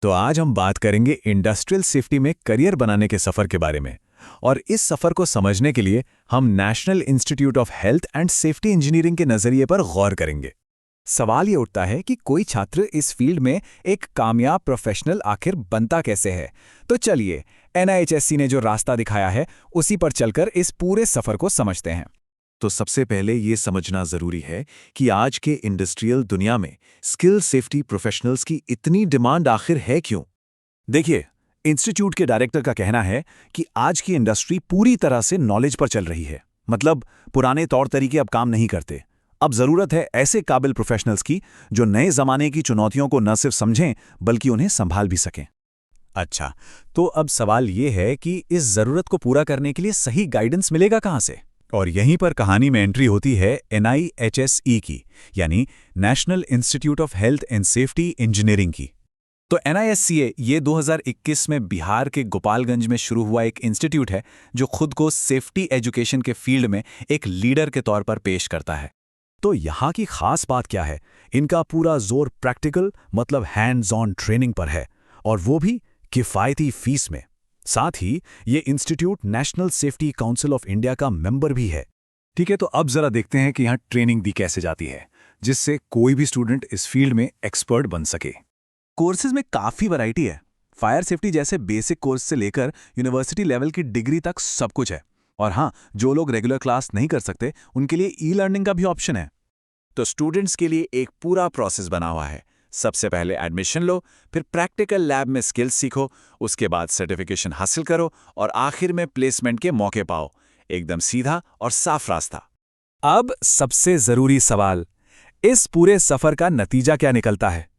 तो आज हम बात करेंगे इंडस्ट्रियल सेफ्टी में करियर बनाने के सफ़र के बारे में। और इस सफ़र को समझने के लिए हम national institute of health and safety engineering के नज़रिए पर गौर करेंगे। सवाल ये उठता है कि कोई छात्र इस फील्ड में एक कामयाब प्रोफेशनल आखिर बनता कैसे है। तो चलिए, NIHSC ने जो रास्ता दिखाया है उसी पर चलकर इस पूरे सफ़र को समझते हैं। तो सबसे पहले ये समझना ज़रूरी है कि आज के इंडस्ट्रियल दुनिया में स्किल सेफ्टी प्रोफेशनल्स की इतनी डिमांड आखिर है क्यों? देखिए, इंस्टीट्यूट के डायरेक्टर का कहना है कि आज की इंडस्ट्री पूरी तरह से नॉलेज पर चल रही है। मतलब पुराने तौर तरीके अब काम नहीं करते। अब ज़रूरत है ऐसे काबिल प्रोफेशनल्स की जो नए ज़माने की चुनौतियों को न सिर्फ समझें बल्कि उन्हें संभाल भी सकें। अच्छा, तो अब सवाल ये है कि इस ज़रूरत को पूरा करने के लिए सही गाइडेंस मिलेगा कहाँ से? और यहीं पर कहानी में एंट्री होती है NIHSE की, यानी national institute of health and safety engineering की। तो NISCA ये 2021 में बिहार के गोपालगंज में शुरू हुआ एक इंस्टीट्यूट है जो खुद को सेफ्टी एजुकेशन के फील्ड में एक लीडर के तौर पर पेश करता है। तो यहाँ की खास बात क्या है? इनका पूरा जोर प्रैक्टिकल मतलब हैंड्स ऑन ट्रेनिंग पर है, और वो भी किफ़ायती फीस में। साथ ही ये institute national safety council of India का मेंबर भी है। ठीक है, तो अब जरा देखते हैं कि यहाँ ट्रेनिंग दी कैसे जाती है जिससे कोई भी स्टूडेंट इस फील्ड में एक्सपर्ट बन सके। कोर्सेज में काफ़ी वैरायटी है। फायर सेफ्टी जैसे बेसिक कोर्स से लेकर यूनिवर्सिटी लेवल की डिग्री तक सब कुछ है। और हाँ, जो लोग रेगुलर क्लास नहीं कर सकते उनके लिए ई-लर्निंग का भी ऑप्शन है। तो स्टूडेंट्स के लिए एक पूरा प्रोसेस बना हुआ है। सबसे पहले एडमिशन लो, फिर प्रैक्टिकल लैब में स्किल्स सीखो, उसके बाद सर्टिफिकेशन हासिल करो और आखिर में प्लेसमेंट के मौके पाओ। एकदम सीधा और साफ रास्ता। अब सबसे ज़रूरी सवाल, इस पूरे सफ़र का नतीजा क्या निकलता है?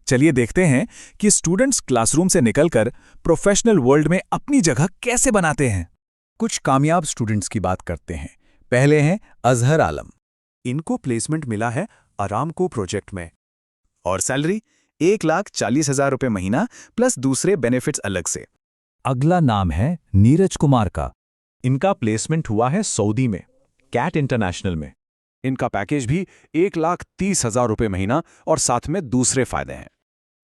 चलिए देखते हैं कि स्टूडेंट्स क्लासरूम से निकलकर प्रोफेशनल वर्ल्ड में अपनी जगह कैसे बनाते हैं। कुछ कामयाब स्टूडेंट्स की बात करते हैं। पहले हैं अजहर आलम। इनको प्लेसमेंट मिला है आरामको प्रोजेक्ट में, और सैलरी 1,40,000 रुपये महीना प्लस दूसरे बेनिफिट्स अलग से। अगला नाम है नीरज कुमार का। इनका प्लेसमेंट हुआ है सऊदी में, कैट इंटरनेशनल में। इनका पैकेज भी 1,30,000 रुपये महीना और साथ में दूसरे फायदे हैं।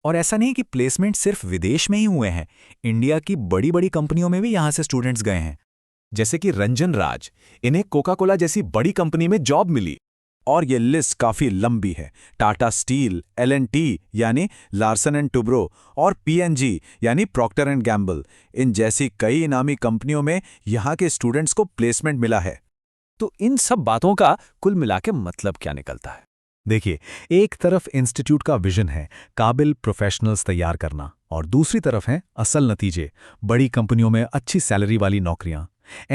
और ऐसा नहीं कि प्लेसमेंट सिर्फ विदेश में ही हुए हैं, इंडिया की बड़ी बड़ी कंपनियों में भी यहाँ से स्टूडेंट्स गए हैं। जैसे कि रंजन राज, इन्हें कोका कोला जैसी बड़ी कंपनी में जॉब मिली। और ये लिस्ट काफ़ी लंबी है। टाटा स्टील, L&T यानी लार्सन एंड टुब्रो और P&G यानी प्रॉक्टर एंड गैम्बल, इन जैसी कई इनामी कंपनियों में यहाँ के स्टूडेंट्स को प्लेसमेंट मिला है। तो इन सब बातों का कुल मिला के मतलब क्या निकलता है? देखिए, एक तरफ इंस्टीट्यूट का विजन है काबिल प्रोफेशनल्स तैयार करना, और दूसरी तरफ है असल नतीजे, बड़ी कंपनियों में अच्छी सैलरी वाली नौकरियां।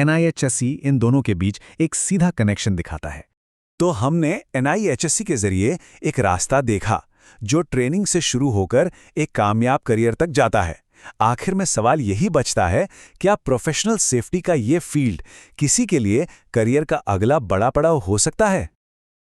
NIHSC इन दोनों के बीच एक सीधा कनेक्शन दिखाता है। तो हमने NIHSC के जरिए एक रास्ता देखा जो ट्रेनिंग से शुरू होकर एक कामयाब करियर तक जाता है। आखिर में सवाल यही बचता है, क्या प्रोफेशनल सेफ्टी का ये फील्ड किसी के लिए करियर का अगला बड़ा पड़ाव हो सकता है?